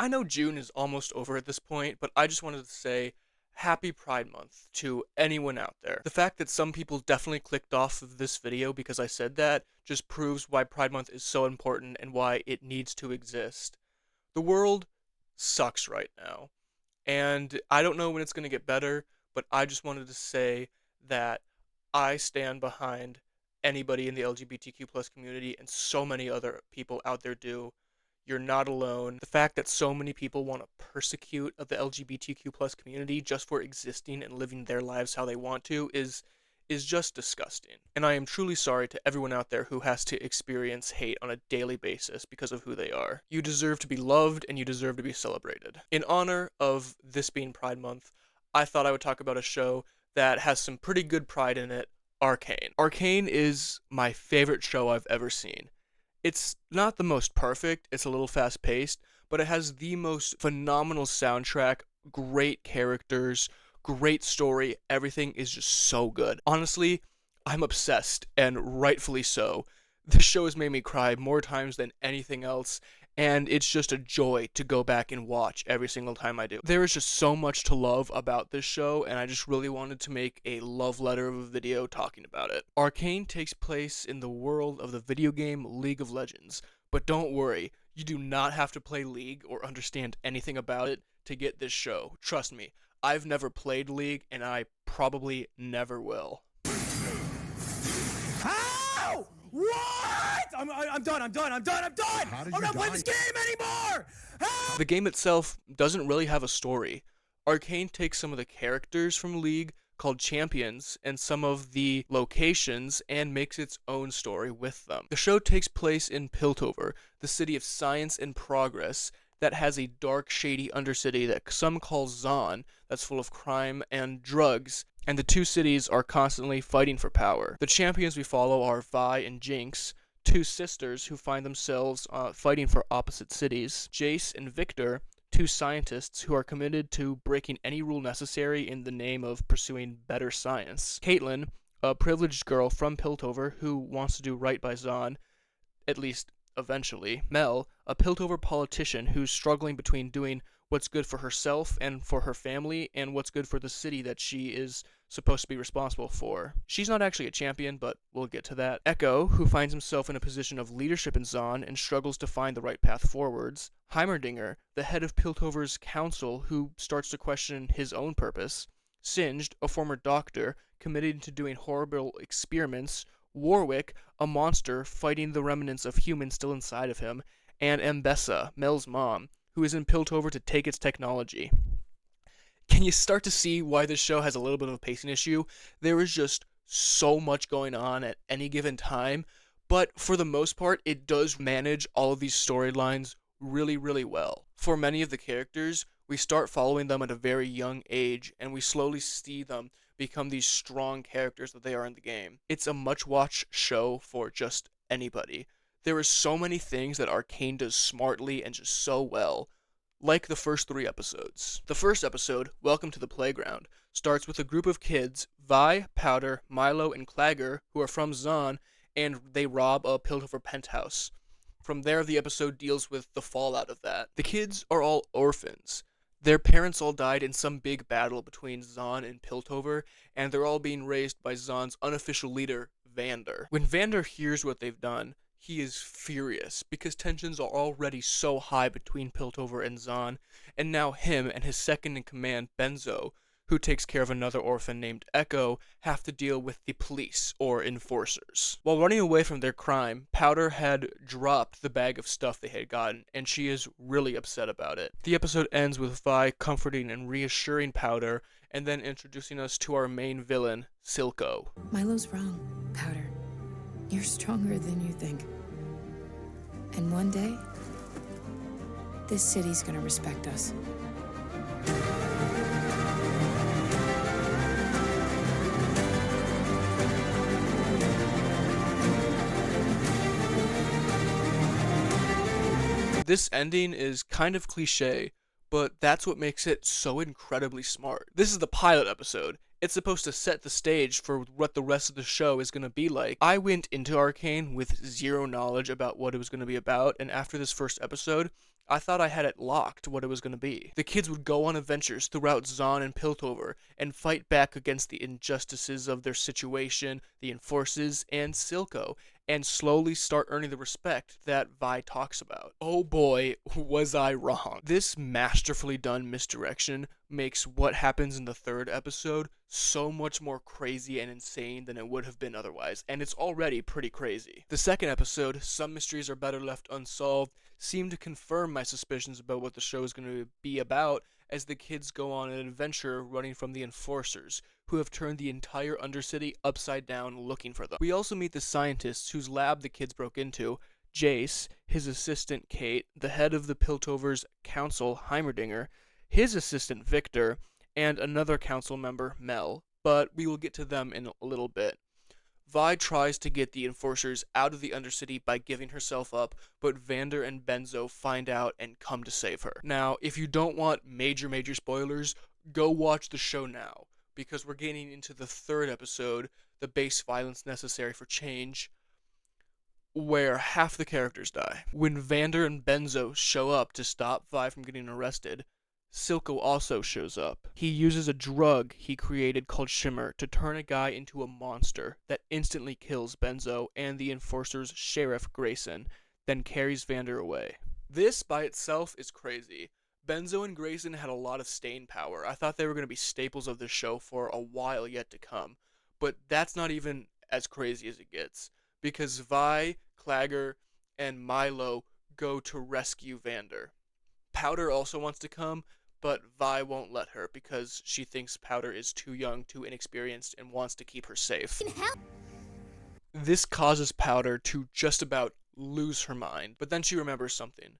I know June is almost over at this point, but I just wanted to say happy Pride Month to anyone out there. The fact that some people definitely clicked off of this video because I said that just proves why Pride Month is so important and why it needs to exist. The world sucks right now, and I don't know when it's going to get better, but I just wanted to say that I stand behind anybody in the LGBTQ plus community, and so many other people out there do. You're not alone. The fact that so many people want to persecute the LGBTQ plus community just for existing and living their lives how they want to is just disgusting. And I am truly sorry to everyone out there who has to experience hate on a daily basis because of who they are. You deserve to be loved and you deserve to be celebrated. In honor of this being Pride Month, I thought I would talk about a show that has some pretty good pride in it, Arcane. Arcane is my favorite show I've ever seen. It's not the most perfect, it's a little fast paced, but it has the most phenomenal soundtrack, great characters, great story. Everything is just so good. Honestly, I'm obsessed, and rightfully so. This show has made me cry more times than anything else, and it's just a joy to go back and watch every single time I do. There is just so much to love about this show, and I just really wanted to make a love letter of a video talking about it. Arcane takes place in the world of the video game League of Legends, but don't worry, you do not have to play League or understand anything about it to get this show. Trust me, I've never played League, and I probably never will. How? What? I'm done. I'm done. I'm not playing this game anymore. How? The game itself doesn't really have a story. Arcane takes some of the characters from League, called Champions, and some of the locations and makes its own story with them. The show takes place in Piltover, the city of science and progress that has a dark, shady undercity that some call Zon, that's full of crime and drugs, and the two cities are constantly fighting for power. The champions we follow are Vi and Jinx, two sisters who find themselves fighting for opposite cities. Jace and Victor, two scientists who are committed to breaking any rule necessary in the name of pursuing better science. Caitlin, a privileged girl from Piltover who wants to do right by Zon, at least eventually. Mel, a Piltover politician who's struggling between doing what's good for herself and for her family and what's good for the city that she is supposed to be responsible for. She's not actually a champion, but we'll get to that. Echo, who finds himself in a position of leadership in Zon and struggles to find the right path forwards. Heimerdinger, the head of Piltover's council who starts to question his own purpose. Singed, a former doctor committed to doing horrible experiments. Warwick, a monster fighting the remnants of humans still inside of him, and Mbessa, Mel's mom, who is in Piltover to take its technology. Can you start to see why this show has a little bit of a pacing issue? There is just so much going on at any given time, but for the most part, it does manage all of these storylines really, really well. For many of the characters, we start following them at a very young age, and we slowly see them become these strong characters that they are in the game. It's a much-watched show for just anybody. There are so many things that Arcane does smartly and just so well, like the first 3 episodes. The first episode, Welcome to the Playground, starts with a group of kids, Vi, Powder, Milo, and Clagger, who are from Zon, and they rob a Piltover penthouse. From there, the episode deals with the fallout of that. The kids are all orphans. Their parents all died in some big battle between Zon and Piltover, and they're all being raised by Zon's unofficial leader, Vander. When Vander hears what they've done, he is furious, because tensions are already so high between Piltover and Zon, and now him and his second-in-command, Benzo, who takes care of another orphan named Echo, have to deal with the police, or enforcers. While running away from their crime, Powder had dropped the bag of stuff they had gotten, and she is really upset about it. The episode ends with Vi comforting and reassuring Powder, and then introducing us to our main villain, Silco. Milo's wrong, Powder. You're stronger than you think. And one day, this city's gonna respect us. This ending is kind of cliche, but that's what makes it so incredibly smart. This is the pilot episode. It's supposed to set the stage for what the rest of the show is going to be like. I went into Arcane with zero knowledge about what it was going to be about, and after this first episode, I thought I had it locked what it was going to be. The kids would go on adventures throughout Zon and Piltover and fight back against the injustices of their situation, the Enforces, and Silco, and slowly start earning the respect that Vi talks about. Oh boy, was I wrong. This masterfully done misdirection makes what happens in the third episode so much more crazy and insane than it would have been otherwise, and it's already pretty crazy. The second episode, Some Mysteries Are Better Left Unsolved, seemed to confirm my suspicions about what the show is going to be about as the kids go on an adventure running from the Enforcers, who have turned the entire Undercity upside down looking for them. We also meet the scientists whose lab the kids broke into, Jace, his assistant Kate, the head of the Piltover's council Heimerdinger, his assistant Victor, and another council member, Mel, but we will get to them in a little bit. Vi tries to get the Enforcers out of the Undercity by giving herself up, but Vander and Benzo find out and come to save her. Now, if you don't want major spoilers, go watch the show now, because we're getting into the third episode, The Base Violence Necessary for Change, where half the characters die. When Vander and Benzo show up to stop Vi from getting arrested, Silco also shows up. He uses a drug he created called Shimmer to turn a guy into a monster that instantly kills Benzo and the Enforcer's sheriff Grayson, then carries Vander away. This by itself is crazy. Benzo and Grayson had a lot of staying power. I thought they were going to be staples of the show for a while yet to come, but that's not even as crazy as it gets, because Vi, Clagger, and Milo go to rescue Vander. Powder also wants to come, but Vi won't let her because she thinks Powder is too young, too inexperienced, and wants to keep her safe. This causes Powder to just about lose her mind, but then she remembers something.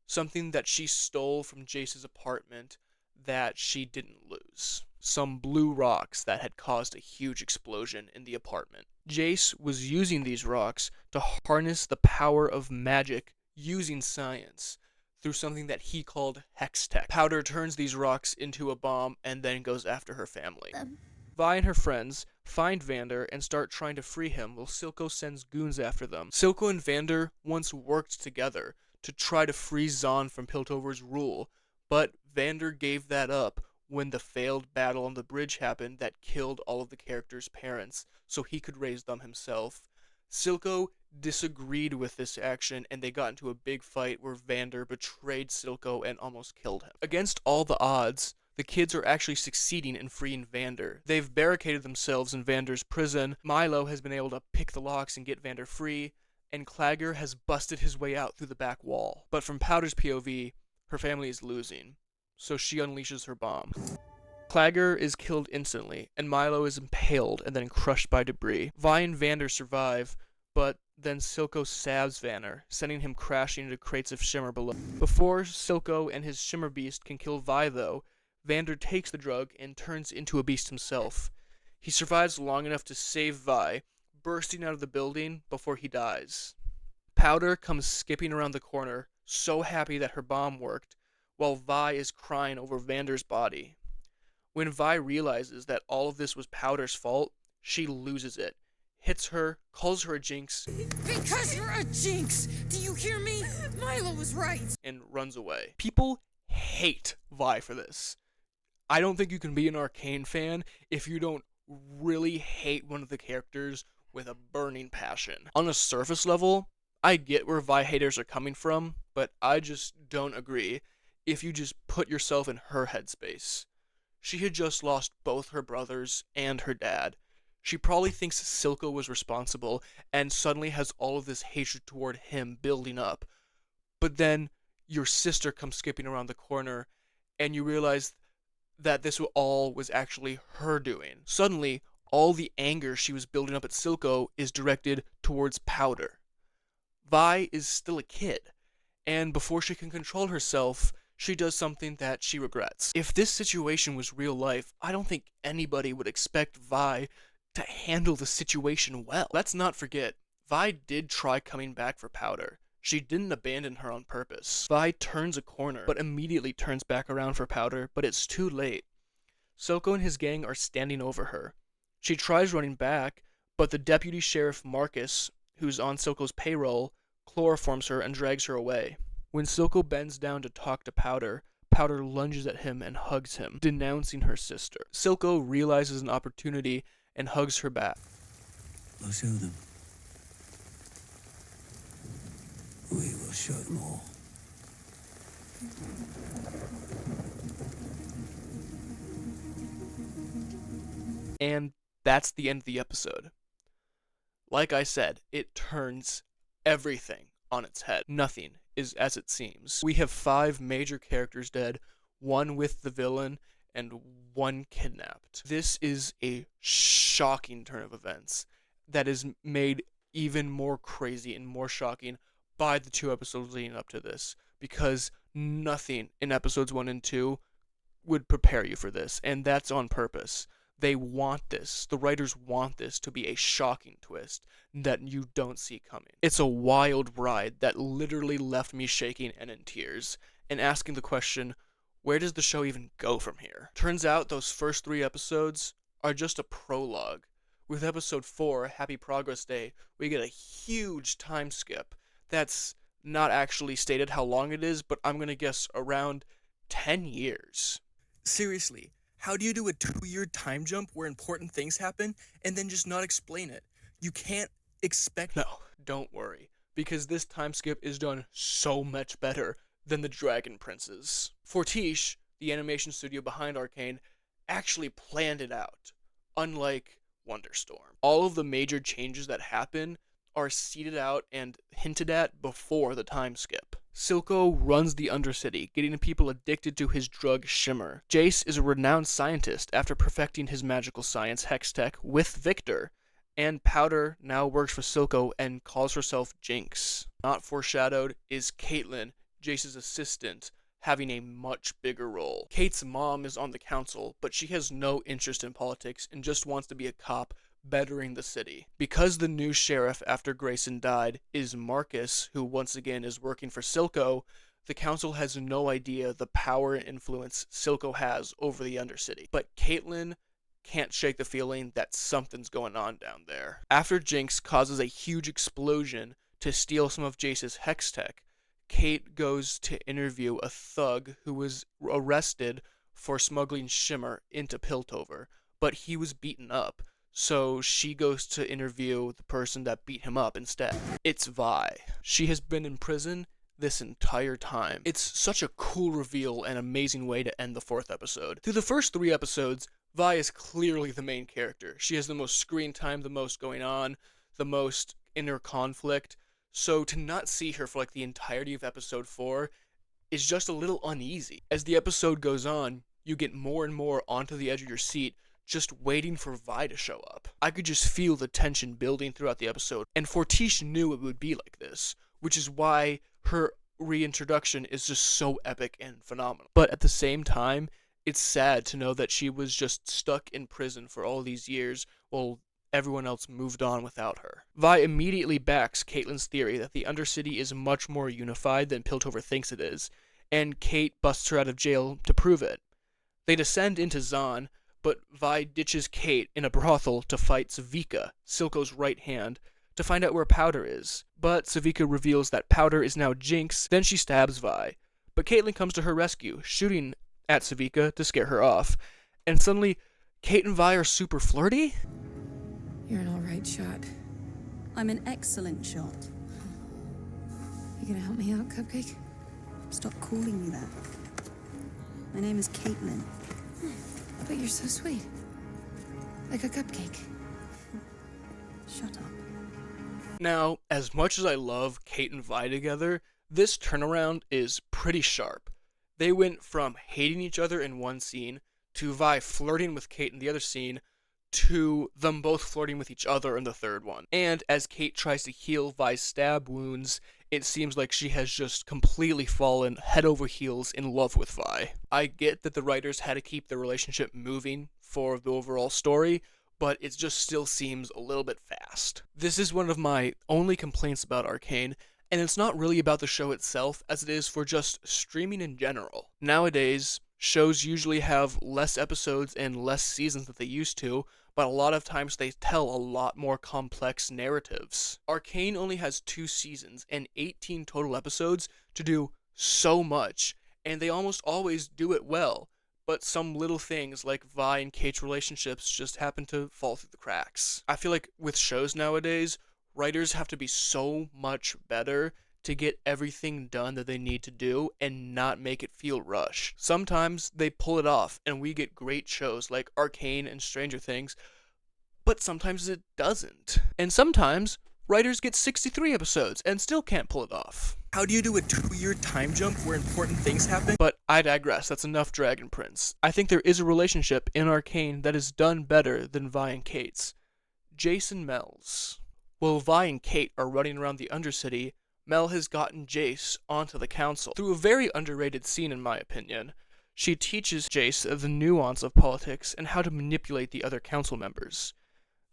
Something that she stole from Jace's apartment that she didn't lose. Some blue rocks that had caused a huge explosion in the apartment. Jace was using these rocks to harness the power of magic using science through something that he called Hex Tech. Powder turns these rocks into a bomb and then goes after her family. Vi and her friends find Vander and start trying to free him while Silco sends goons after them. Silco and Vander once worked together to try to free Zon from Piltover's rule, but Vander gave that up when the failed battle on the bridge happened that killed all of the characters' parents so he could raise them himself. Silco disagreed with this action and they got into a big fight where Vander betrayed Silco and almost killed him. Against all the odds, the kids are actually succeeding in freeing Vander. They've barricaded themselves in Vander's prison, Milo has been able to pick the locks and get Vander free, and Clagger has busted his way out through the back wall. But from Powder's POV, her family is losing, so she unleashes her bomb. Clagger is killed instantly, and Milo is impaled and then crushed by debris. Vi and Vander survive, but then Silco stabs Vander, sending him crashing into crates of Shimmer below. Before Silco and his Shimmer Beast can kill Vi, though, Vander takes the drug and turns into a beast himself. He survives long enough to save Vi, bursting out of the building before he dies. Powder comes skipping around the corner, so happy that her bomb worked, while Vi is crying over Vander's body. When Vi realizes that all of this was Powder's fault, she loses it, hits her, calls her a jinx, Because you're a jinx! Do you hear me? Milo was right! and runs away. People hate Vi for this. I don't think you can be an Arcane fan if you don't really hate one of the characters with a burning passion. On a surface level, I get where Vi haters are coming from, but I just don't agree if you just put yourself in her headspace. She had just lost both her brothers and her dad. She probably thinks Silco was responsible and suddenly has all of this hatred toward him building up. But then your sister comes skipping around the corner and you realize that this all was actually her doing. Suddenly, all the anger she was building up at Silco is directed towards Powder. Vi is still a kid, and before she can control herself, she does something that she regrets. If this situation was real life, I don't think anybody would expect Vi to handle the situation well. Let's not forget, Vi did try coming back for Powder. She didn't abandon her on purpose. Vi turns a corner, but immediately turns back around for Powder, but it's too late. Silco and his gang are standing over her. She tries running back, but the deputy sheriff Marcus, who's on Silco's payroll, chloroforms her and drags her away. When Silco bends down to talk to Powder, Powder lunges at him and hugs him, denouncing her sister. Silco realizes an opportunity and hugs her back. We'll show them. We will show them all. And that's the end of the episode. Like I said, it turns everything on its head. Nothing is as it seems. We have 5 major characters dead, 1 with the villain, and 1 kidnapped. This is a shocking turn of events that is made even more crazy and more shocking by the 2 episodes leading up to this, because nothing in episodes 1 and 2 would prepare you for this, and that's on purpose. They want this. The writers want this to be a shocking twist that you don't see coming. It's a wild ride that literally left me shaking and in tears, and asking the question, where does the show even go from here? Turns out those first 3 episodes are just a prologue. With episode 4, Happy Progress Day, we get a huge time skip that's not actually stated how long it is, but I'm gonna guess around 10 years. Seriously, how do you do a 2-year time jump where important things happen and then just not explain it? You can't expect... No, don't worry, because this time skip is done so much better than the Dragon Princes. Fortiche, the animation studio behind Arcane, actually planned it out, unlike Wonderstorm. All of the major changes that happen are seeded out and hinted at before the time skip. Silco runs the Undercity, getting people addicted to his drug Shimmer. Jace is a renowned scientist after perfecting his magical science Hextech with Victor. And Powder now works for Silco and calls herself Jinx. Not foreshadowed is Caitlin, Jace's assistant, having a much bigger role. Kate's mom is on the council, but she has no interest in politics and just wants to be a cop bettering the city. Because the new sheriff after Grayson died is Marcus, who once again is working for Silco, the council has no idea the power and influence Silco has over the Undercity. But Caitlin can't shake the feeling that something's going on down there. After Jinx causes a huge explosion to steal some of Jace's Hextech, Kate goes to interview a thug who was arrested for smuggling Shimmer into Piltover, but he was beaten up. So she goes to interview the person that beat him up instead. It's Vi. She has been in prison this entire time. It's such a cool reveal and amazing way to end the 4th episode. Through the first 3 episodes, Vi is clearly the main character. She has the most screen time, the most going on, the most inner conflict. So to not see her for like the entirety of episode 4 is just a little uneasy. As the episode goes on, you get more and more onto the edge of your seat, just waiting for Vi to show up. I could just feel the tension building throughout the episode, and Fortiche knew it would be like this, which is why her reintroduction is just so epic and phenomenal. But at the same time, it's sad to know that she was just stuck in prison for all these years while everyone else moved on without her. Vi immediately backs Caitlin's theory that the Undercity is much more unified than Piltover thinks it is, and Kate busts her out of jail to prove it. They descend into Zahn, but Vi ditches Kate in a brothel to fight Savika, Silco's right hand, to find out where Powder is. But Savika reveals that Powder is now Jinx, then she stabs Vi. But Caitlin comes to her rescue, shooting at Savika to scare her off. And suddenly, Kate and Vi are super flirty? You're an alright shot. I'm an excellent shot. You gonna help me out, Cupcake? Stop calling me that. My name is Caitlin. But you're so sweet. Like a cupcake. Shut up. Now, as much as I love Kate and Vi together, this turnaround is pretty sharp. They went from hating each other in one scene, to Vi flirting with Kate in the other scene, to them both flirting with each other in the third one. And as Kate tries to heal Vi's stab wounds, it seems like she has just completely fallen head over heels in love with Vi. I get that the writers had to keep the relationship moving for the overall story, but it just still seems a little bit fast. This is one of my only complaints about Arcane, and it's not really about the show itself as it is for just streaming in general. Nowadays, shows usually have less episodes and less seasons than they used to, but a lot of times they tell a lot more complex narratives. Arcane only has 2 seasons and 18 total episodes to do so much, and they almost always do it well. But some little things like Vi and Kate's relationships just happen to fall through the cracks. I feel like with shows nowadays, writers have to be so much better to get everything done that they need to do and not make it feel rushed. Sometimes they pull it off and we get great shows like Arcane and Stranger Things, but sometimes it doesn't. And sometimes writers get 63 episodes and still can't pull it off. How do you do a 2-year time jump where important things happen? But I digress, that's enough Dragon Prince. I think there is a relationship in Arcane that is done better than Vi and Kate's. Jason Mel's. While Vi and Kate are running around the Undercity, Mel has gotten Jace onto the council through a very underrated scene in my opinion. She teaches Jace the nuance of politics and how to manipulate the other council members.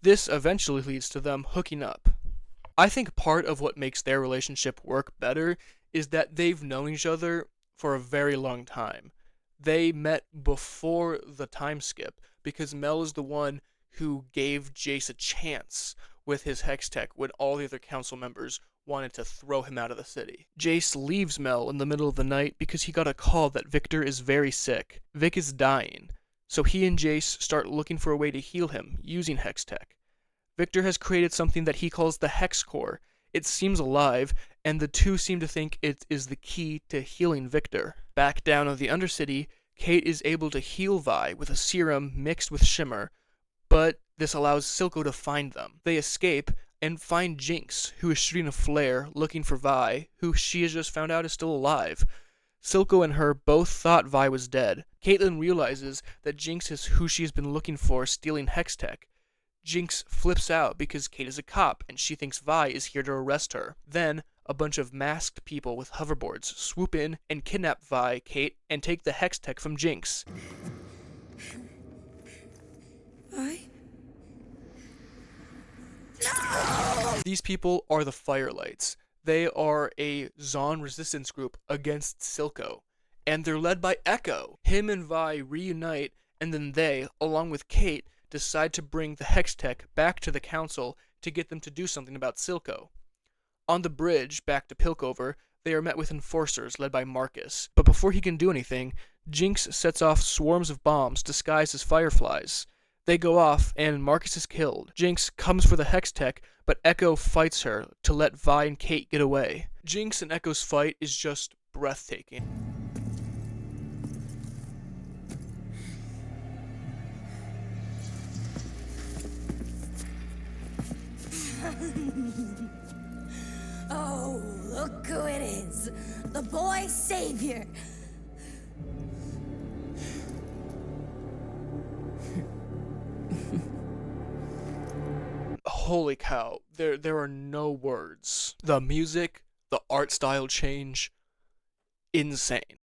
This eventually leads to them hooking up. I think part of what makes their relationship work better is that they've known each other for a very long time. They met before the time skip because Mel is the one who gave Jace a chance with his hex tech when all the other council members wanted to throw him out of the city. Jace leaves Mel in the middle of the night because he got a call that Victor is very sick. Vic is dying, so he and Jace start looking for a way to heal him using hex tech. Victor has created something that he calls the Hex Core. It seems alive, and the two seem to think it is the key to healing Victor. Back down in the Undercity, Kate is able to heal Vi with a serum mixed with Shimmer, but this allows Silco to find them. They escape and find Jinx, who is shooting a flare looking for Vi, who she has just found out is still alive. Silco and her both thought Vi was dead. Caitlin realizes that Jinx is who she's been looking for stealing Hextech. Jinx flips out because Kate is a cop and she thinks Vi is here to arrest her. Then, a bunch of masked people with hoverboards swoop in and kidnap Vi, Kate, and take the Hextech from Jinx. Vi? These people are the Firelights. They are a Zon resistance group against Silco, and they're led by Echo. Him and Vi reunite, and then they, along with Kate, decide to bring the Hextech back to the council to get them to do something about Silco. On the bridge back to Pilkover, they are met with enforcers led by Marcus, but before he can do anything, Jinx sets off swarms of bombs disguised as fireflies. They go off, and Marcus is killed. Jinx comes for the Hextech, but Echo fights her to let Vi and Kate get away. Jinx and Echo's fight is just breathtaking. Oh, look who it is. The boy savior. Holy cow, there are no words. The music, the art style change, insane.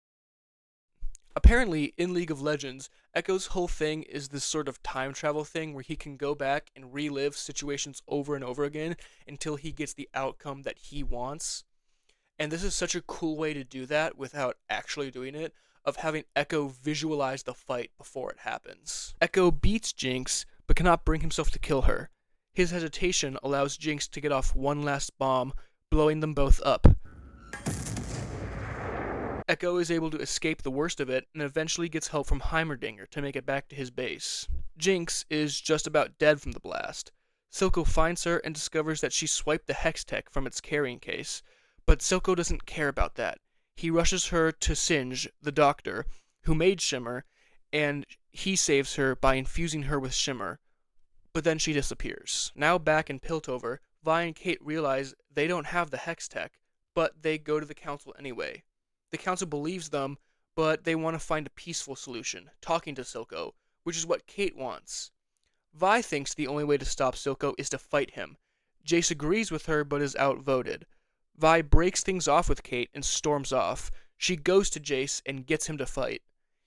Apparently, in League of Legends, Echo's whole thing is this sort of time travel thing where he can go back and relive situations over and over again until he gets the outcome that he wants. And this is such a cool way to do that without actually doing it, of having Echo visualize the fight before it happens. Echo beats Jinx, but cannot bring himself to kill her. His hesitation allows Jinx to get off one last bomb, blowing them both up. Echo is able to escape the worst of it and eventually gets help from Heimerdinger to make it back to his base. Jinx is just about dead from the blast. Silco finds her and discovers that she swiped the Hextech from its carrying case, but Silco doesn't care about that. He rushes her to Singe, the doctor, who made Shimmer, and he saves her by infusing her with Shimmer. But then she disappears. Now back in Piltover, Vi and Kate realize they don't have the Hextech, but they go to the council anyway. The council believes them, but they want to find a peaceful solution, talking to Silco, which is what Kate wants. Vi thinks the only way to stop Silco is to fight him. Jace agrees with her but is outvoted. Vi breaks things off with Kate and storms off. She goes to Jace and gets him to fight.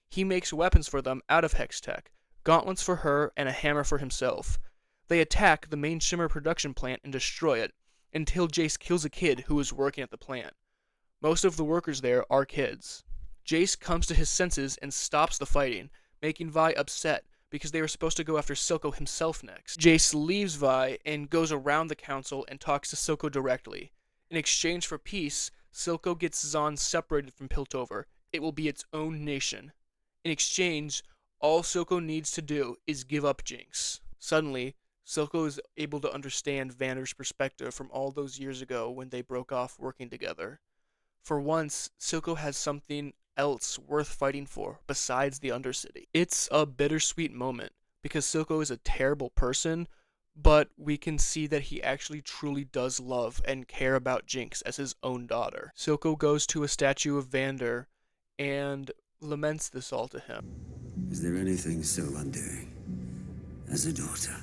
He makes weapons for them out of Hextech, gauntlets for her and a hammer for himself. They attack the main Shimmer production plant and destroy it, until Jace kills a kid who is working at the plant. Most of the workers there are kids. Jace comes to his senses and stops the fighting, making Vi upset because they were supposed to go after Silco himself next. Jace leaves Vi and goes around the council and talks to Silco directly. In exchange for peace, Silco gets Zahn separated from Piltover. It will be its own nation. In exchange, all Silco needs to do is give up Jinx. Suddenly, Silco is able to understand Vander's perspective from all those years ago when they broke off working together. For once, Silco has something else worth fighting for besides the Undercity. It's a bittersweet moment because Silco is a terrible person, but we can see that he actually truly does love and care about Jinx as his own daughter. Silco goes to a statue of Vander and laments this all to him. Is there anything so undoing as a daughter?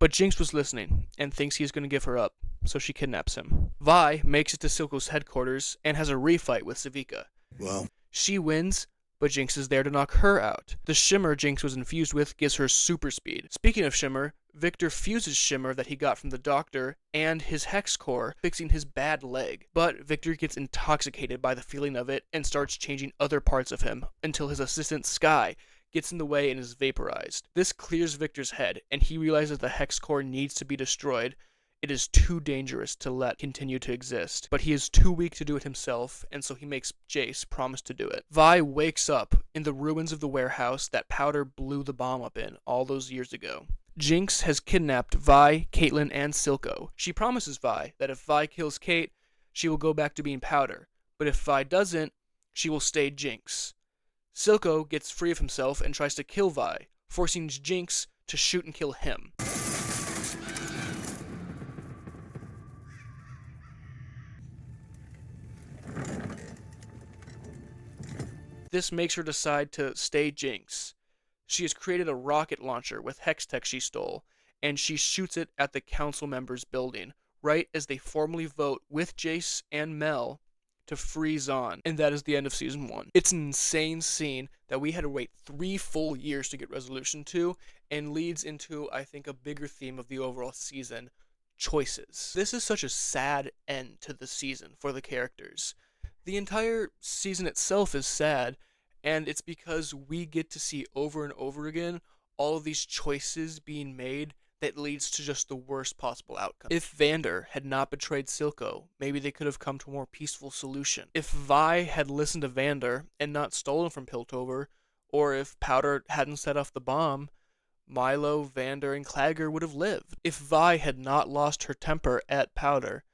But Jinx was listening and thinks he's going to give her up, so she kidnaps him. Vi makes it to Silco's headquarters and has a refight with Savika. Well, She wins, but Jinx is there to knock her out. The Shimmer Jinx was infused with gives her super speed. Speaking of Shimmer, Victor fuses Shimmer that he got from the doctor and his Hex Core, fixing his bad leg. But Victor gets intoxicated by the feeling of it and starts changing other parts of him until his assistant Sky gets in the way and is vaporized. This clears Victor's head, and he realizes the Hex Core needs to be destroyed. It is too dangerous to let continue to exist, but he is too weak to do it himself, and so he makes Jace promise to do it. Vi wakes up in the ruins of the warehouse that Powder blew the bomb up in all those years ago. Jinx has kidnapped Vi, Caitlyn, and Silco. She promises Vi that if Vi kills Kate, she will go back to being Powder, but if Vi doesn't, she will stay Jinx. Silco gets free of himself and tries to kill Vi, forcing Jinx to shoot and kill him. This makes her decide to stay Jinx. She has created a rocket launcher with Hex Tech she stole, and she shoots it at the council members' building, right as they formally vote with Jace and Mel to free Zahn, and that is the end of Season 1. It's an insane scene that we had to wait 3 full years to get resolution to, and leads into, I think, a bigger theme of the overall season, choices. This is such a sad end to the season for the characters. The entire season itself is sad, and it's because we get to see over and over again all of these choices being made that leads to just the worst possible outcome. If Vander had not betrayed Silco, maybe they could have come to a more peaceful solution. If Vi had listened to Vander and not stolen from Piltover, or if Powder hadn't set off the bomb, Milo, Vander, and Clagger would have lived. If Vi had not lost her temper at Powder,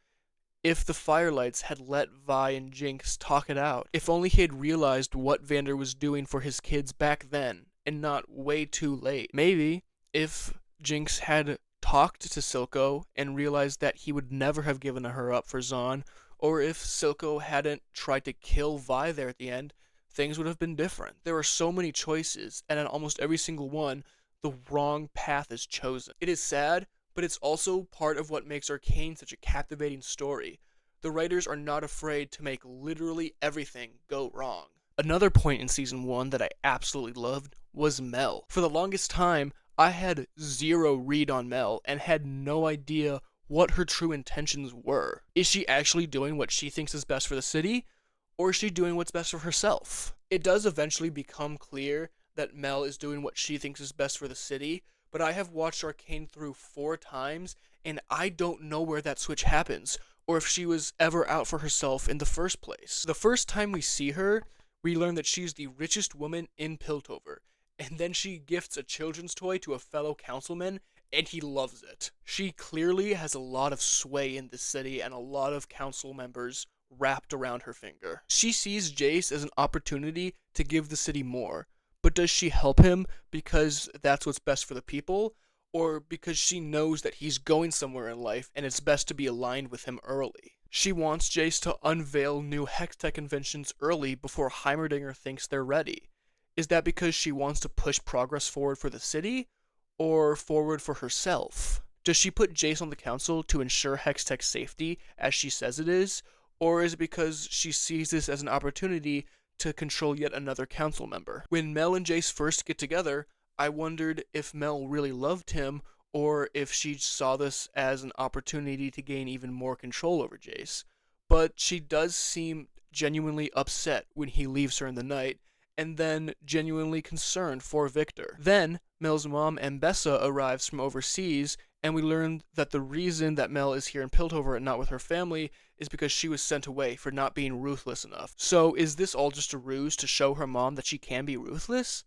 if the Firelights had let Vi and Jinx talk it out, if only he had realized what Vander was doing for his kids back then, and not way too late. Maybe if Jinx had talked to Silco and realized that he would never have given her up for Zahn, or if Silco hadn't tried to kill Vi there at the end, things would have been different. There are so many choices, and in almost every single one, the wrong path is chosen. It is sad, but it's also part of what makes Arcane such a captivating story. The writers are not afraid to make literally everything go wrong. Another point in Season 1 that I absolutely loved was Mel. For the longest time, I had zero read on Mel and had no idea what her true intentions were. Is she actually doing what she thinks is best for the city, or is she doing what's best for herself? It does eventually become clear that Mel is doing what she thinks is best for the city, but I have watched Arcane through 4 times, and I don't know where that switch happens, or if she was ever out for herself in the first place. The first time we see her, we learn that she's the richest woman in Piltover, and then she gifts a children's toy to a fellow councilman, and he loves it. She clearly has a lot of sway in this city and a lot of council members wrapped around her finger. She sees Jace as an opportunity to give the city more, but does she help him because that's what's best for the people, or because she knows that he's going somewhere in life and it's best to be aligned with him early? She wants Jace to unveil new Hextech inventions early before Heimerdinger thinks they're ready. Is that because she wants to push progress forward for the city, or forward for herself? Does she put Jace on the council to ensure Hextech's safety, as she says it is, or is it because she sees this as an opportunity to control yet another council member? When Mel and Jace first get together, I wondered if Mel really loved him, or if she saw this as an opportunity to gain even more control over Jace. But she does seem genuinely upset when he leaves her in the night, and then genuinely concerned for Victor. Then, Mel's mom, Mbessa, arrives from overseas, and we learn that the reason that Mel is here in Piltover and not with her family is because she was sent away for not being ruthless enough. So is this all just a ruse to show her mom that she can be ruthless?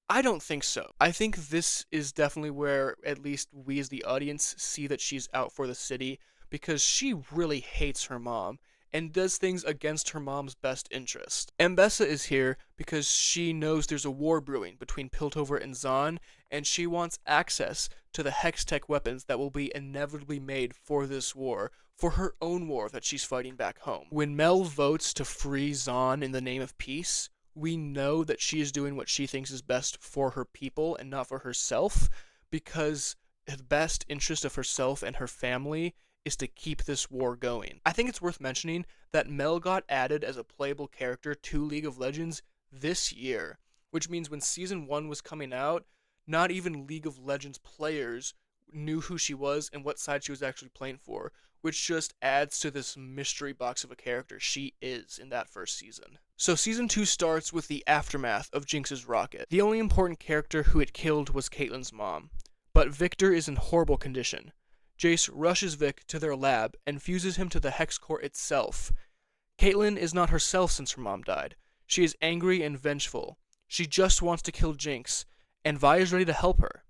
I don't think so. I think this is definitely where at least we as the audience see that she's out for the city, because she really hates her mom and does things against her mom's best interest. Ambessa is here because she knows there's a war brewing between Piltover and Zahn, and she wants access to the Hextech weapons that will be inevitably made for this war, for her own war that she's fighting back home. When Mel votes to free Zahn in the name of peace, we know that she is doing what she thinks is best for her people and not for herself, because the best interest of herself and her family is to keep this war going. I think it's worth mentioning that Mel got added as a playable character to League of Legends this year, which means when Season 1 was coming out, not even League of Legends players knew who she was and what side she was actually playing for, which just adds to this mystery box of a character she is in that first season. So Season 2 starts with the aftermath of Jinx's rocket. The only important character who it killed was Caitlyn's mom, but Victor is in horrible condition. Jace rushes Vic to their lab and fuses him to the hex core itself. Caitlyn is not herself since her mom died. She is angry and vengeful. She just wants to kill Jinx, and Vi is ready to help her.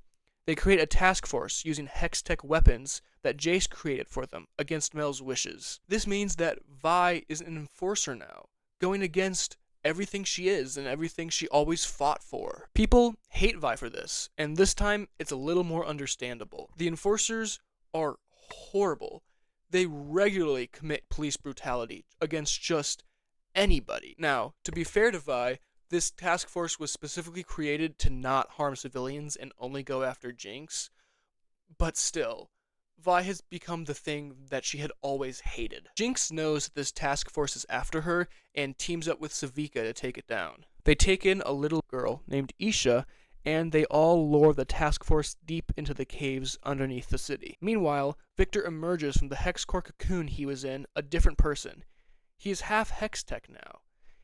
They create a task force using Hextech weapons that Jace created for them against Mel's wishes. This means that Vi is an enforcer now, going against everything she is and everything she always fought for. People hate Vi for this, and this time it's a little more understandable. The enforcers are horrible. They regularly commit police brutality against just anybody. Now, to be fair to Vi, this task force was specifically created to not harm civilians and only go after Jinx, but still, Vi has become the thing that she had always hated. Jinx knows that this task force is after her and teams up with Savika to take it down. They take in a little girl named Isha, and they all lure the task force deep into the caves underneath the city. Meanwhile, Victor emerges from the hex core cocoon he was in a different person. He is half Hextech now.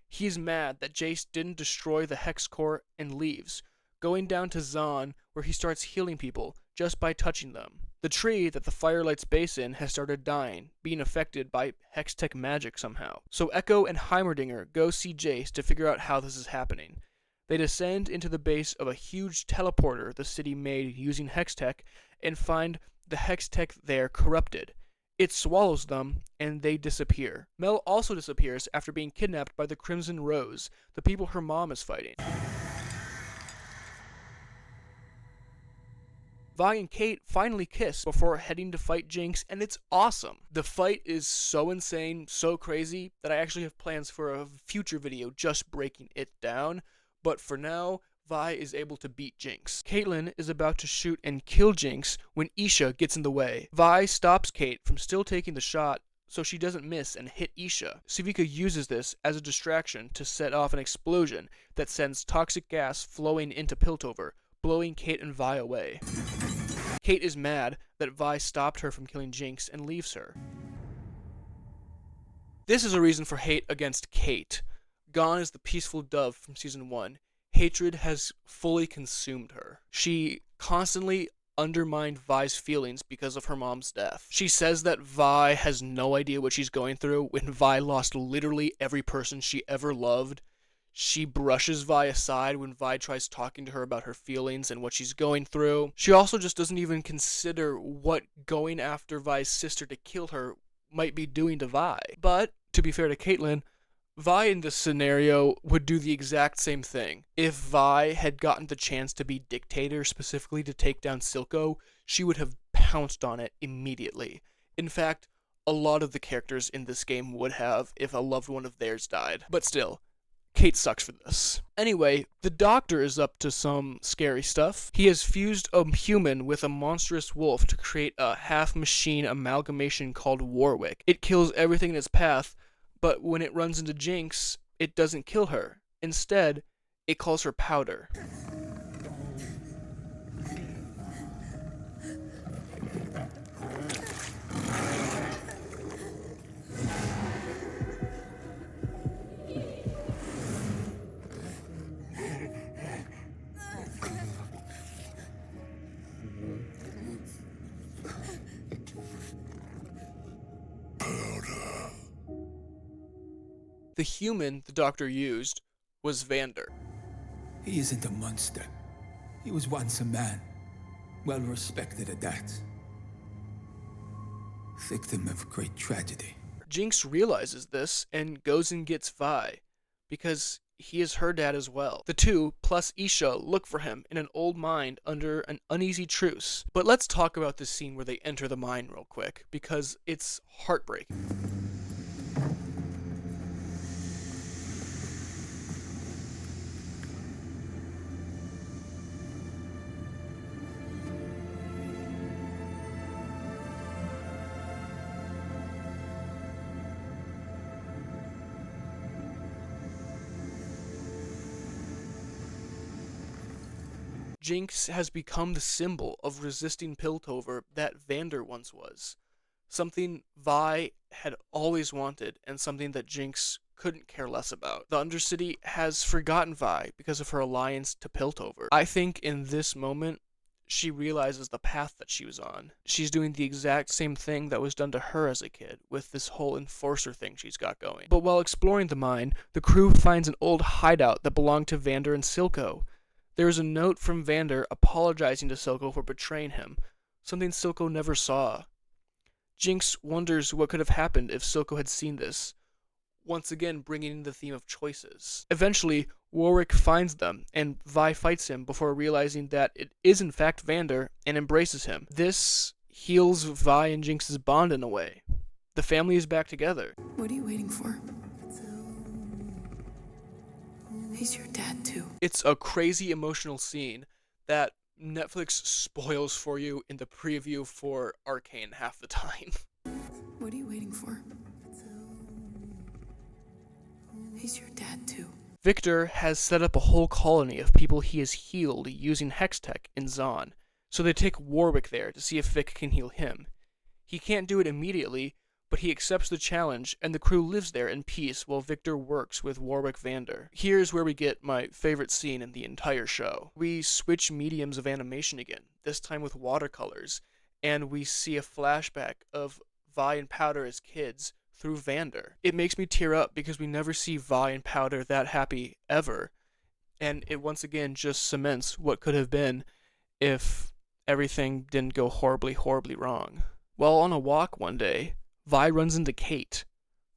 He's mad that Jace didn't destroy the hex core and leaves, going down to Zahn where he starts healing people just by touching them. The tree that the Firelight's base in has started dying, being affected by Hextech magic somehow. So Echo and Heimerdinger go see Jace to figure out how this is happening. They descend into the base of a huge teleporter the city made using Hextech and find the Hextech there corrupted. It swallows them, and they disappear. Mel also disappears after being kidnapped by the Crimson Rose, the people her mom is fighting. Vi and Kate finally kiss before heading to fight Jinx, and it's awesome. The fight is so insane, so crazy, that I actually have plans for a future video just breaking it down, but for now, Vi is able to beat Jinx. Caitlyn is about to shoot and kill Jinx when Isha gets in the way. Vi stops Kate from still taking the shot so she doesn't miss and hit Isha. Savika uses this as a distraction to set off an explosion that sends toxic gas flowing into Piltover, blowing Kate and Vi away. Kate is mad that Vi stopped her from killing Jinx and leaves her. This is a reason for hate against Kate. Gone is the peaceful dove from Season 1. Hatred has fully consumed her. She constantly undermined Vi's feelings because of her mom's death. She says that Vi has no idea what she's going through when Vi lost literally every person she ever loved. She brushes Vi aside when Vi tries talking to her about her feelings and what she's going through. She also just doesn't even consider what going after Vi's sister to kill her might be doing to Vi. But, to be fair to Caitlyn, Vi in this scenario would do the exact same thing. If Vi had gotten the chance to be dictator specifically to take down Silco, she would have pounced on it immediately. In fact, a lot of the characters in this game would have if a loved one of theirs died. But still, Kate sucks for this. Anyway, the Doctor is up to some scary stuff. He has fused a human with a monstrous wolf to create a half-machine amalgamation called Warwick. It kills everything in its path, but when it runs into Jinx, it doesn't kill her. Instead, it calls her powder. The human the doctor used was Vander. He isn't a monster. He was once a man, well respected at that. Victim of great tragedy. Jinx realizes this and goes and gets Vi, because he is her dad as well. The two, plus Isha, look for him in an old mine under an uneasy truce. But let's talk about this scene where they enter the mine real quick, because it's heartbreaking. Jinx has become the symbol of resisting Piltover that Vander once was. Something Vi had always wanted, and something that Jinx couldn't care less about. The Undercity has forgotten Vi because of her alliance to Piltover. I think in this moment, she realizes the path that she was on. She's doing the exact same thing that was done to her as a kid, with this whole enforcer thing she's got going. But while exploring the mine, the crew finds an old hideout that belonged to Vander and Silco. There is a note from Vander apologizing to Silco for betraying him, something Silco never saw. Jinx wonders what could have happened if Silco had seen this, once again bringing in the theme of choices. Eventually, Warwick finds them, and Vi fights him before realizing that it is in fact Vander and embraces him. This heals Vi and Jinx's bond in a way. The family is back together. What are you waiting for? He's your dad, too. It's a crazy emotional scene that Netflix spoils for you in the preview for Arcane half the time. What are you waiting for? He's your dad, too. Victor has set up a whole colony of people he has healed using Hextech in Zon, so they take Warwick there to see if Vic can heal him. He can't do it immediately, but he accepts the challenge, and the crew lives there in peace while Victor works with Warwick Vander. Here's where we get my favorite scene in the entire show. We switch mediums of animation again, this time with watercolors, and we see a flashback of Vi and Powder as kids through Vander. It makes me tear up because we never see Vi and Powder that happy ever, and it once again just cements what could have been if everything didn't go horribly, horribly wrong. While on a walk one day, Vi runs into Kate.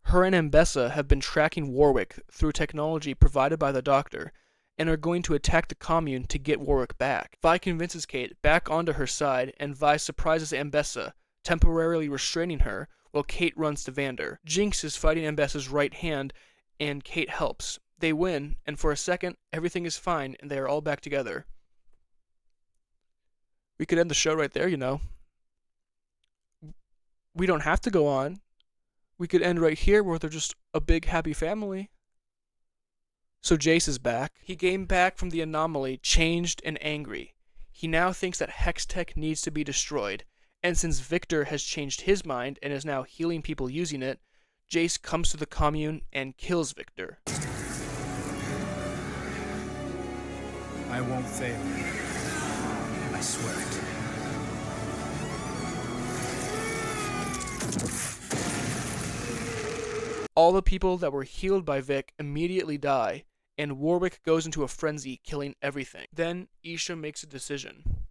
Her and Ambessa have been tracking Warwick through technology provided by the Doctor, and are going to attack the commune to get Warwick back. Vi convinces Kate back onto her side, and Vi surprises Ambessa, temporarily restraining her, while Kate runs to Vander. Jinx is fighting Ambessa's right hand, and Kate helps. They win, and for a second, everything is fine, and they are all back together. We could end the show right there, you know. We don't have to go on. We could end right here where they're just a big happy family. So Jace is back. He came back from the anomaly, changed and angry. He now thinks that Hextech needs to be destroyed, and since Victor has changed his mind and is now healing people using it, Jace comes to the commune and kills Victor. I won't fail. I swear it. All the people that were healed by Vic immediately die, and Warwick goes into a frenzy, killing everything. Then Isha makes a decision.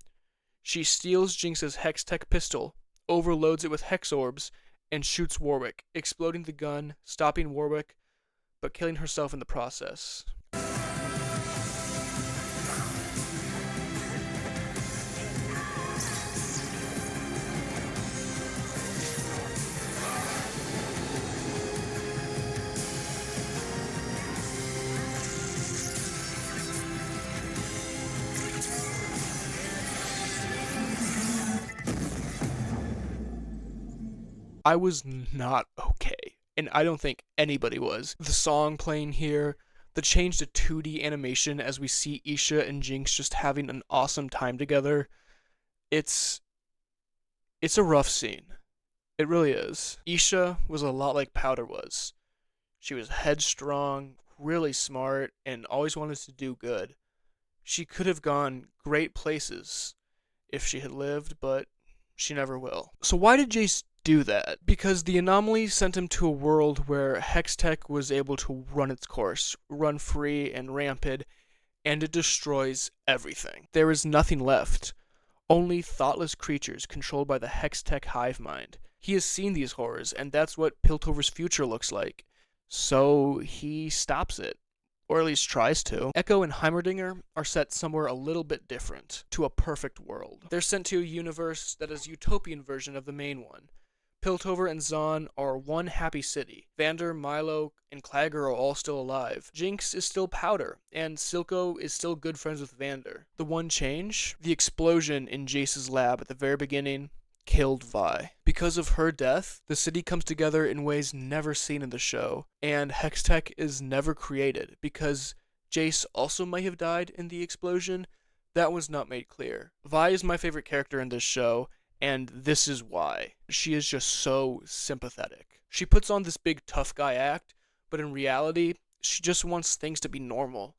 She steals Jinx's Hextech pistol, overloads it with hex orbs, and shoots Warwick, exploding the gun, stopping Warwick, but killing herself in the process. I was not okay, and I don't think anybody was. The song playing here, the change to 2D animation as we see Isha and Jinx just having an awesome time together, it's a rough scene. It really is. Isha was a lot like Powder was. She was headstrong, really smart, and always wanted to do good. She could have gone great places if she had lived, but she never will. So why did Jace do that because the anomaly sent him to a world where Hextech was able to run its course, run free and rampant, and it destroys everything. There is nothing left. Only thoughtless creatures controlled by the Hextech hive mind. He has seen these horrors, and that's what Piltover's future looks like. So he stops it. Or at least tries to. Echo and Heimerdinger are set somewhere a little bit different, to a perfect world. They're sent to a universe that is a utopian version of the main one. Piltover and Zahn are one happy city. Vander, Milo, and Clagger are all still alive. Jinx is still Powder, and Silco is still good friends with Vander. The one change? The explosion in Jace's lab at the very beginning killed Vi. Because of her death, the city comes together in ways never seen in the show, and Hextech is never created, because Jace also might have died in the explosion. That was not made clear. Vi is my favorite character in this show, and this is why. She is just so sympathetic. She puts on this big tough guy act, but in reality, she just wants things to be normal.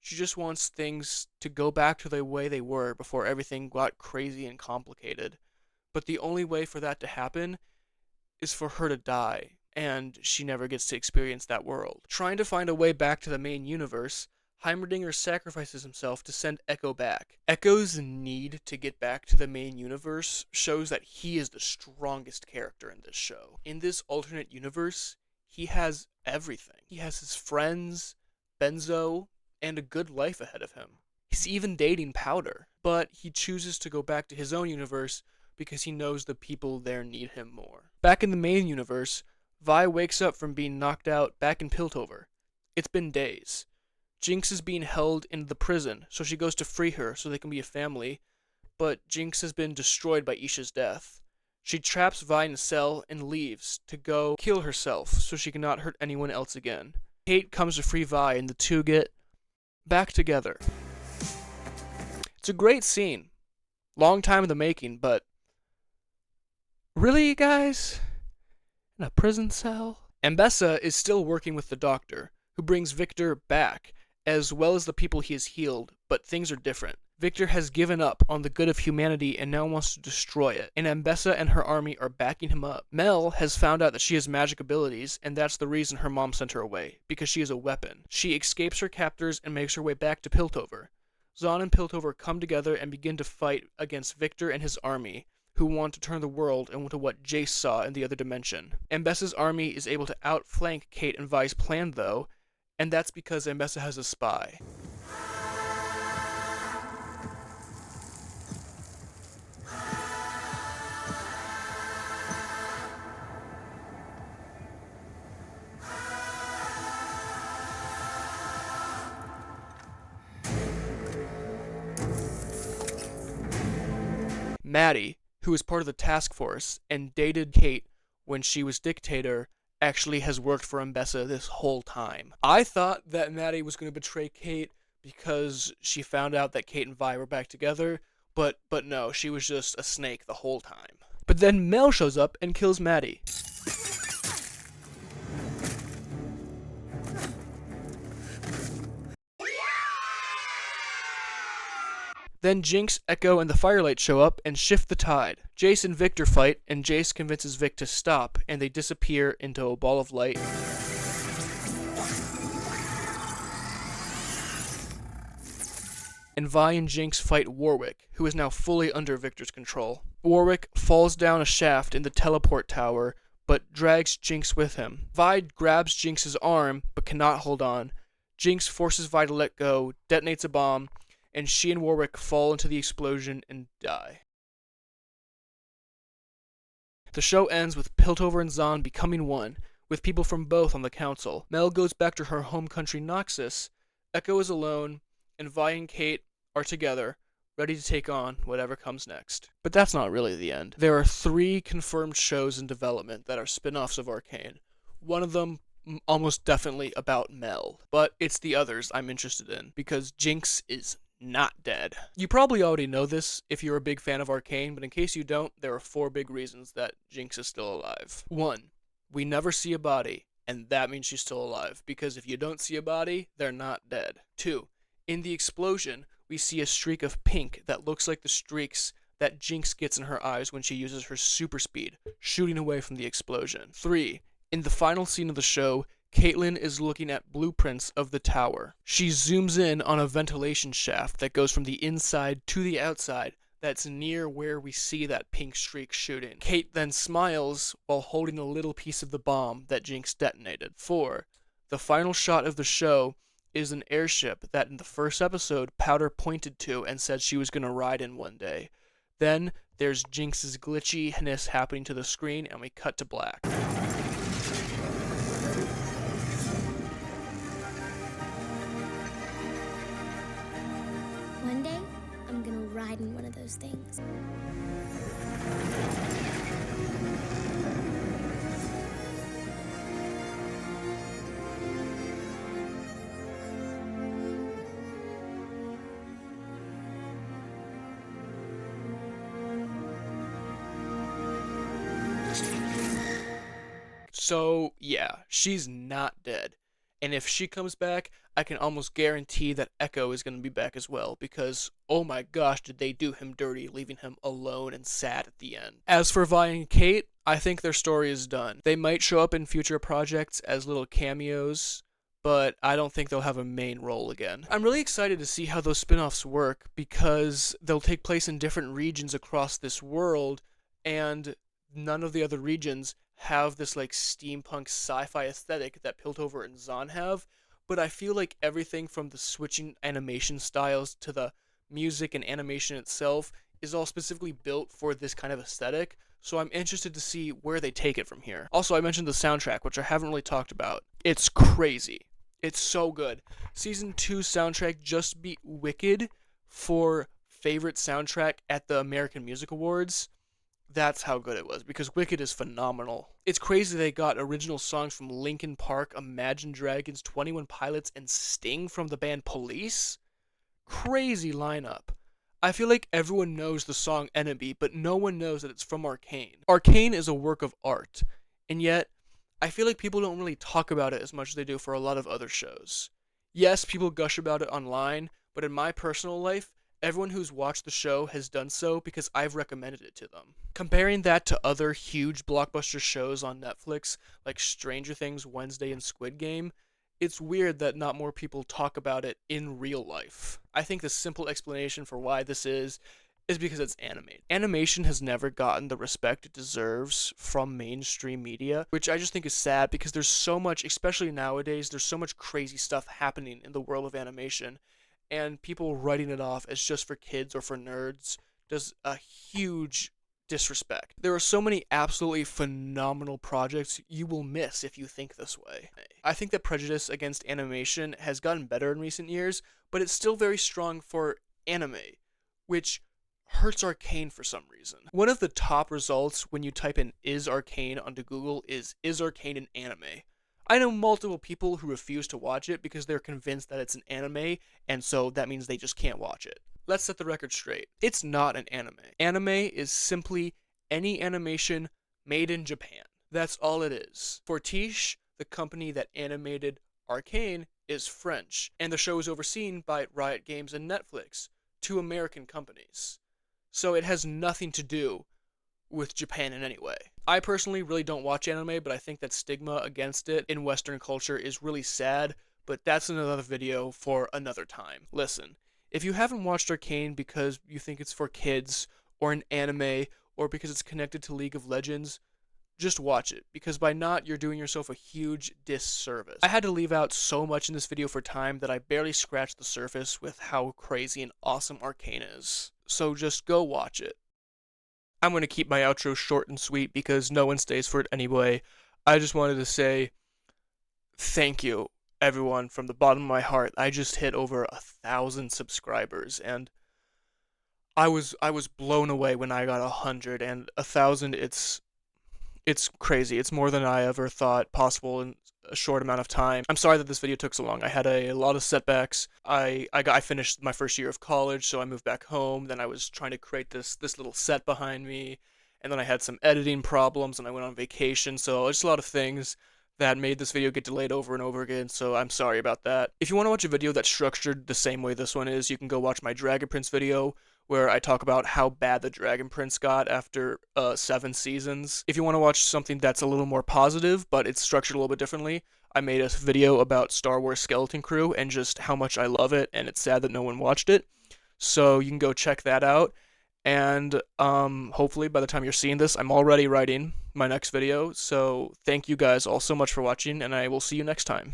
She just wants things to go back to the way they were before everything got crazy and complicated. But the only way for that to happen is for her to die, and she never gets to experience that world. Trying to find a way back to the main universe, Heimerdinger sacrifices himself to send Echo back. Echo's need to get back to the main universe shows that he is the strongest character in this show. In this alternate universe, he has everything. He has his friends, Benzo, and a good life ahead of him. He's even dating Powder, but he chooses to go back to his own universe because he knows the people there need him more. Back in the main universe, Vi wakes up from being knocked out back in Piltover. It's been days. Jinx is being held in the prison, so she goes to free her so they can be a family, but Jinx has been destroyed by Isha's death. She traps Vi in a cell and leaves to go kill herself so she cannot hurt anyone else again. Kate comes to free Vi and the two get back together. It's a great scene. Long time in the making, but really, guys? In a prison cell? Ambessa is still working with the doctor, who brings Victor back, as well as the people he has healed, but things are different. Victor has given up on the good of humanity and now wants to destroy it, and Ambessa and her army are backing him up. Mel has found out that she has magic abilities, and that's the reason her mom sent her away, because she is a weapon. She escapes her captors and makes her way back to Piltover. Zahn and Piltover come together and begin to fight against Victor and his army, who want to turn the world into what Jace saw in the other dimension. Ambessa's army is able to outflank Kate and Vi's plan, though, and that's because Ambessa has a spy. Maddie, who is part of the task force and dated Kate when she was dictator, actually has worked for Ambessa this whole time. I thought that Maddie was going to betray Kate because she found out that Kate and Vi were back together, but no, she was just a snake the whole time. But then Mel shows up and kills Maddie. Then Jinx, Echo, and the Firelight show up and shift the tide. Jace and Victor fight, and Jace convinces Vic to stop, and they disappear into a ball of light. And Vi and Jinx fight Warwick, who is now fully under Victor's control. Warwick falls down a shaft in the teleport tower, but drags Jinx with him. Vi grabs Jinx's arm, but cannot hold on. Jinx forces Vi to let go, detonates a bomb, and she and Warwick fall into the explosion and die. The show ends with Piltover and Zahn becoming one, with people from both on the council. Mel goes back to her home country Noxus, Echo is alone, and Vi and Kate are together, ready to take on whatever comes next. But that's not really the end. There are 3 confirmed shows in development that are spin-offs of Arcane. One of them almost definitely about Mel, but it's the others I'm interested in, because Jinx is not dead. You probably already know this if you're a big fan of Arcane, but in case you don't, there are 4 big reasons that Jinx is still alive. 1, we never see a body, and that means she's still alive, because if you don't see a body, they're not dead. 2, in the explosion, we see a streak of pink that looks like the streaks that Jinx gets in her eyes when she uses her super speed, shooting away from the explosion. 3. In the final scene of the show, Caitlin is looking at blueprints of the tower. She zooms in on a ventilation shaft that goes from the inside to the outside that's near where we see that pink streak shooting. Kate then smiles while holding a little piece of the bomb that Jinx detonated. 4. The final shot of the show is an airship that in the first episode Powder pointed to and said she was going to ride in one day. Then there's Jinx's glitchiness happening to the screen and we cut to black. One day, I'm gonna ride in one of those things. So, yeah, she's not dead. And if she comes back, I can almost guarantee that Echo is going to be back as well, because, oh my gosh, did they do him dirty, leaving him alone and sad at the end. As for Vi and Kate, I think their story is done. They might show up in future projects as little cameos, but I don't think they'll have a main role again. I'm really excited to see how those spin-offs work, because they'll take place in different regions across this world, and none of the other regions have this like steampunk sci-fi aesthetic that Piltover and Zahn have, but I feel like everything from the switching animation styles to the music and animation itself is all specifically built for this kind of aesthetic, so I'm interested to see where they take it from here. Also, I mentioned the soundtrack, which I haven't really talked about. It's crazy. It's so good. Season 2 soundtrack just beat Wicked for favorite soundtrack at the American Music Awards. That's how good it was, because Wicked is phenomenal. It's crazy they got original songs from Linkin Park, Imagine Dragons, 21 Pilots, and Sting from the band Police. Crazy lineup. I feel like everyone knows the song Enemy, but no one knows that it's from Arcane. Arcane is a work of art, and yet I feel like people don't really talk about it as much as they do for a lot of other shows. Yes, people gush about it online, but in my personal life, everyone who's watched the show has done so because I've recommended it to them. Comparing that to other huge blockbuster shows on Netflix, like Stranger Things, Wednesday, and Squid Game, it's weird that not more people talk about it in real life. I think the simple explanation for why this is because it's animated. Animation has never gotten the respect it deserves from mainstream media, which I just think is sad because there's so much, especially nowadays, there's so much crazy stuff happening in the world of animation, and people writing it off as just for kids or for nerds does a huge disrespect. There are so many absolutely phenomenal projects you will miss if you think this way. I think that prejudice against animation has gotten better in recent years, but it's still very strong for anime, which hurts Arcane for some reason. One of the top results when you type in "is Arcane" onto Google is Arcane an anime?" I know multiple people who refuse to watch it because they're convinced that it's an anime, and so that means they just can't watch it. Let's set the record straight. It's not an anime. Anime is simply any animation made in Japan. That's all it is. Fortiche, the company that animated Arcane, is French, and the show is overseen by Riot Games and Netflix, two American companies. So it has nothing to do with Japan in any way. I personally really don't watch anime, but I think that stigma against it in Western culture is really sad, but that's another video for another time. Listen, if you haven't watched Arcane because you think it's for kids, or an anime, or because it's connected to League of Legends, just watch it, because by not, you're doing yourself a huge disservice. I had to leave out so much in this video for time that I barely scratched the surface with how crazy and awesome Arcane is. So just go watch it. I'm going to keep my outro short and sweet because no one stays for it anyway. I just wanted to say thank you, everyone, from the bottom of my heart. I just hit over 1,000 subscribers, and I was blown away when I got 100, and 1,000, it's crazy. It's more than I ever thought possible in a short amount of time. I'm sorry that this video took so long. I had a lot of setbacks. I finished my first year of college, so I moved back home. Then I was trying to create this little set behind me, and then I had some editing problems, and I went on vacation. So just a lot of things that made this video get delayed over and over again, so I'm sorry about that. If you want to watch a video that's structured the same way this one is, you can go watch my Dragon Prince video, where I talk about how bad the Dragon Prince got after 7 seasons. If you want to watch something that's a little more positive, but it's structured a little bit differently, I made a video about Star Wars Skeleton Crew and just how much I love it, and it's sad that no one watched it. So you can go check that out. And hopefully by the time you're seeing this, I'm already writing my next video. So thank you guys all so much for watching, and I will see you next time.